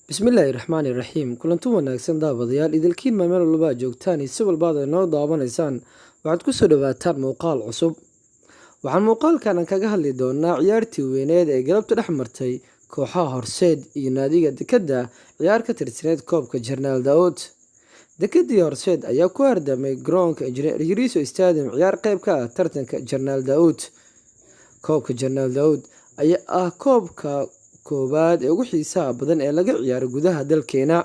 bismillaahi raxmaani raxiim kulanti wanaagsan daawadayaal idilkiin meel walba joogtaan si walbaad noo daawanaysaan waxaad ku soo dhawaataan muuqaal cusub waxaan muuqaalkan kaga hadli doonaa ciyaartii weyneed ee galabta dhex martay kooxaha Horseed iyo naadiga Dekedda ciyaar ka tirsaneyd koobka Jarnaal Daawud. Dekeddii Horseed ayaa ku hardamay garoonka Injineer Yariso Stadium ciyaar qayb ka ah tartanka Jarnaal Daawud. Koobka Jarnaal Daawud ayaa ah koobka koowaad ee ugu xiisaha badan ee laga ciyaaro gudaha dalkeena.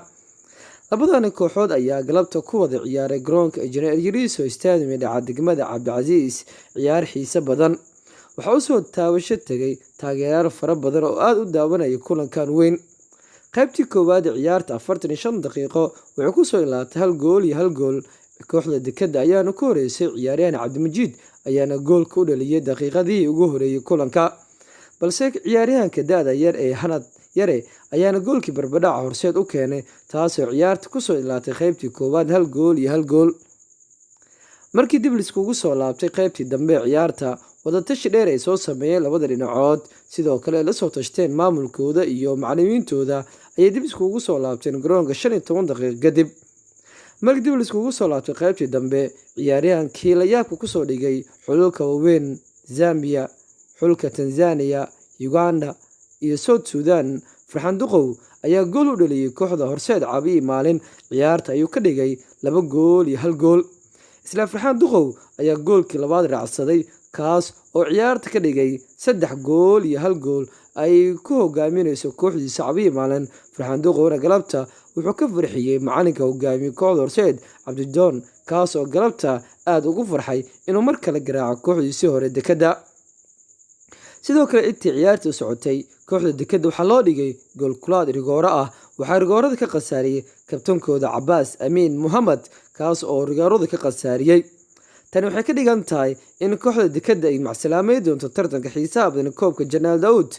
Labadani kooxood ayaa galabta ku wada ciyaaray garoonka Injineer Yariso Stadium ee dhaca degmada Cabdicasiis ciyaar xiiso badan. Waxaa u soo taabasho tagay taageerayaal fara badan oo aad u daawanaya kulankan weyn. Qaybtii koowaad ee ciyaarta 45 daqiiqo waxay ku soo ilaatay 1 gool iyo 1 gool. Kooxda Dekedda ayaana ku horeysay ciyaaryahan Cabdimajiid ayaana goolka u dhaliyay daqiiqadii ugu horeeyay kulanka. balse ciyaaryahanka da'da yar ee Hanad Yare ayaana goolkii barbadhaca Horseed u keenay taasoo ciyaarta ku soo ilaatay qaybtii koowaad 1 gool iyo 1 gool. Markii dib iskugu soo laabtay qaybtii dambe ciyaarta wadatashi dheer ay soo sameeyeen labada dhinacood sidoo kale la soo tashteen maamulkooda iyo macallimiintooda ayay dib iskugu soo laabteen garoonka 15 daqiiqo kadib. Markii dib iskugu soo laabtay qaybtii dambe ciyaaryahankii la yaabka ku soo dhigay xulka waaweyn Zambia, xulka Tanzania, Uganda iyo South Sudan Farxaan Duqow ayaa gool u dhaliyay kooxda Horseed Caabi maalin ciyaarta ayuu ka dhigay 2 gool iyo 1 gool. Isla Farxaan Duqow ayaa goolkii labaad raacsaday kaas oo ciyaarta ka dhigay 3 gool iyo 1 gool ay ku hogaaminayso kooxdiisa Caabi maalin. Farxaan Duqowna galabta wuxuu ka farxiyay macalinka hogaamiye kooxda Horseed Cabdidoon kaas oo galabta aad ugu farxay inuu mar kale garaaco kooxdiisii hore Dekedda. sidoo kale intii ciyaartu socotay kooxda Dekedda waxaa loo dhigay gool kulaad rigooro ah waxaa rigoorada ka qasaariyay kabtankooda Cabbaas Amiin Muhammad kaas oo rigoorada ka qasaariyay. Tani waxay ka dhigan tahay in kooxda Dekedda ay macsalaamay doonto tartanka xiisaha badan koobka Jarnaal Daawud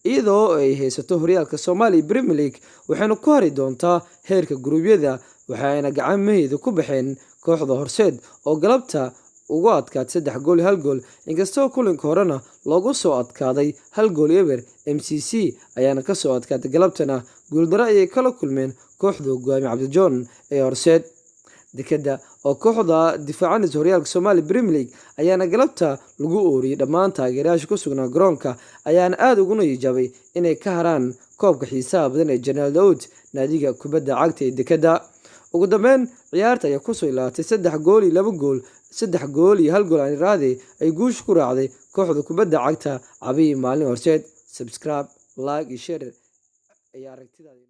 iyadoo ay haysato horyaalka Soomaaliya Premier League waxayna ku hari doontaa heerka guruubyada waxayna gacmaheeda ku baxeen kooxda Horseed oo galabta ugu adkaatay 3 gool iyo 1 gool inkastoo kulanka horena loogu soo adkaaday 1 gool eber. MCC ayaana ka soo adkaatay galabtana guuldaro ayay kala kulmeen kooxda hogaamiye Cabdijoon ee Horseed. Dekedda oo kooxda difaacanaysa horyaalka Soomaaliya Premier League ayaana galabta lagu ooriyay dhammaan taageerayaasha ku sugnaa garoonka ayaana aad ugu niyadjabay inay ka haraan koobka xiisaha badan ee Jarnaal Daawud naadiga kubadda cagta ee Dekedda. ugu dambeyn ciyaarta ayaa ku soo ilaatay 3 gool iyo 2 gool 3 gool iyo 1 gool aan raadey ay guush ku raacday kooxda kubadda cagta Caabi maalin Horseed. Subscribe, like iyo share ayaa aragtidaada